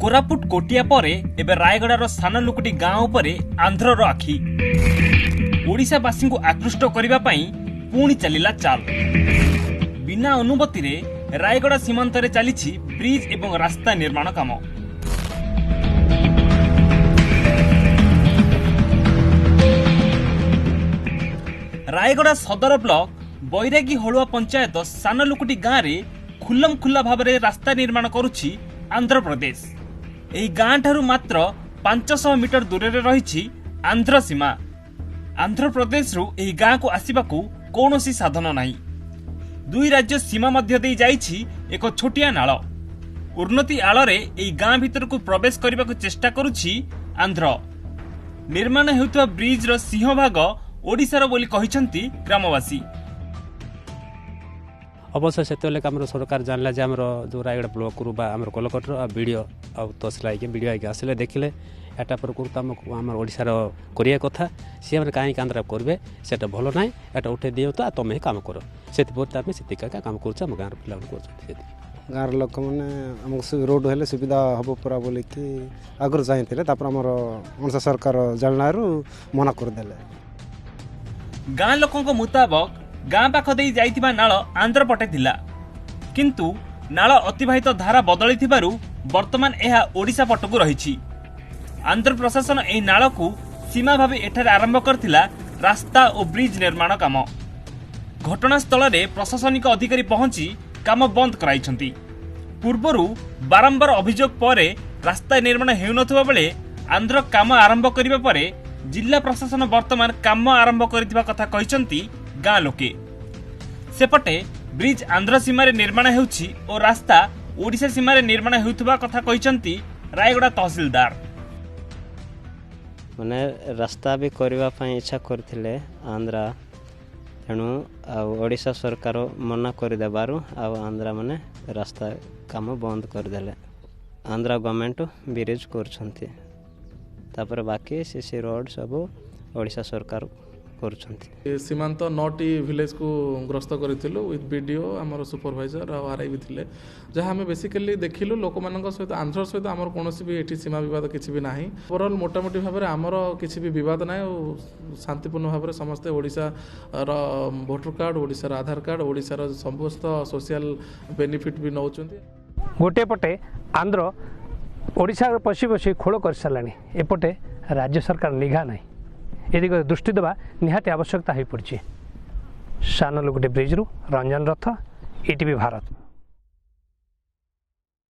कोरापुट कोटिया परे एबे रायगड़ार सानलुकुटी गांव उपरे आंध्र रो आखि ओडिशावासी को आकृष्ट करने पुणी चलिला चाल। बिना अनुमति रे रायगड़ा सीमांत रे चली ब्रिज एवं रास्ता निर्माण काम। रायगड़ा सदर ब्लॉक बैरागी हलुआ पंचायत सानलुकुटी गाँव में खुल्लम खुल्ला भाव में रास्ता निर्माण करुछि आंध्र प्रदेश। एही गाँ ठारू मात्र 500 मीटर दूर रे रही आंध्र सीमा। आंध्र प्रदेश रु एही गाँ को आसिबाकू कौनसी साधन नाही। दुई राज्य सीमा मध्य दे जाइछि एक छोटिया नाळ। उन्नति आଳରେ एही गाँ भीतर को प्रवेश करने को चेष्टा करुछि आंध्र। निर्माण हेउतबा ब्रिज रो सिंहभाग ओडिशार बोली कहिसंती ग्रामवासी। अवश्य से सरकार जानला जे आमर जो रायगड़ा ब्लॉक रु बा आमर कलकट वीडियो आ तहसील के वीडियो आगे आसिले देखिले एटा पर आमर ओडिशार करिया कथा सी आम कहीं आंध्र करेंगे सेटा भल ना एटा उठे दियो तो तुम काम कर से काम कर गाँव पिला गाँव लोक मैंने आमको रोड हेल्ले सुविधा हम पूरा बोलिकी आगुरी चाहिए आमर ओडिशा सरकार जानलू मना करदे। गाँ लोकों मुताबक गाँ पाख दे जाइथिबा नाळ आंध्र पटे थिला, किंतु नाळ अतिवाहित धारा बदली थिबारु वर्तमान एहा ओडिशा पटकू रहिछि। आंध्र प्रशासन एही नाळ को सीमा भाबे एठारे आरंभ करथिला रास्ता और ब्रिज निर्माण काम। घटनास्थल रे प्रशासनिक अधिकारी पहुंची काम बंद कराइछंती। पूर्वरु बारंबार अभियोग परे रास्ता निर्माण हेउनथबा बेले आंध्र काम आरंभ करिबा परे जिला प्रशासन वर्तमान काम आरंभ करथिबा कथा कहिसंती गाँ लोके। सेपटे ब्रिज आंध्र सीमारे निर्माण हेउछि और रास्ता ओडिशा सीमारे निर्माण हेउथबा कथा कहिसंती रायगड़ा तहसीलदार। माने रास्ता भी करने इच्छा करथिले आंध्रा तेणु ओडिशा सरकार मना करदेबारु आंध्रा माने रास्ता काम बंद करदेले। आंध्रा गवर्नमेंट ब्रिज करछंती तापर बाकी सीसी रोड सब ओडिशा सरकार करछंती। सीमांत 9टी विलेज को ग्रस्त करिथिलु विथ बीडीओ आमर सुपरवाइजर और आरआई भी थिले जहाँ आम बेसिकली देखिलु लोक मान सहित आंध्र सहित आमर कौन भी एठी सीमा विवाद किसी भी नाही। ओवरऑल मोटामोटी भाव में आमर किसी भी विवाद ना शांतिपूर्ण भाव में समस्ते ओडिशा भोटर कार्ड ओडिशार आधार कार्ड ओडिशार समस्त सोशल बेनिफिट भी नौचंती। गोटे पटे आंध्र ओडिशा पशि पशि खोल कर साराणी एपटे राज्य सरकार निघा ना ए दिग दृष्टि देवा निहाती आवश्यकता हो पड़ी। सानलुकुटी ब्रिज रु रंजन रथ, ईटीवी भारत।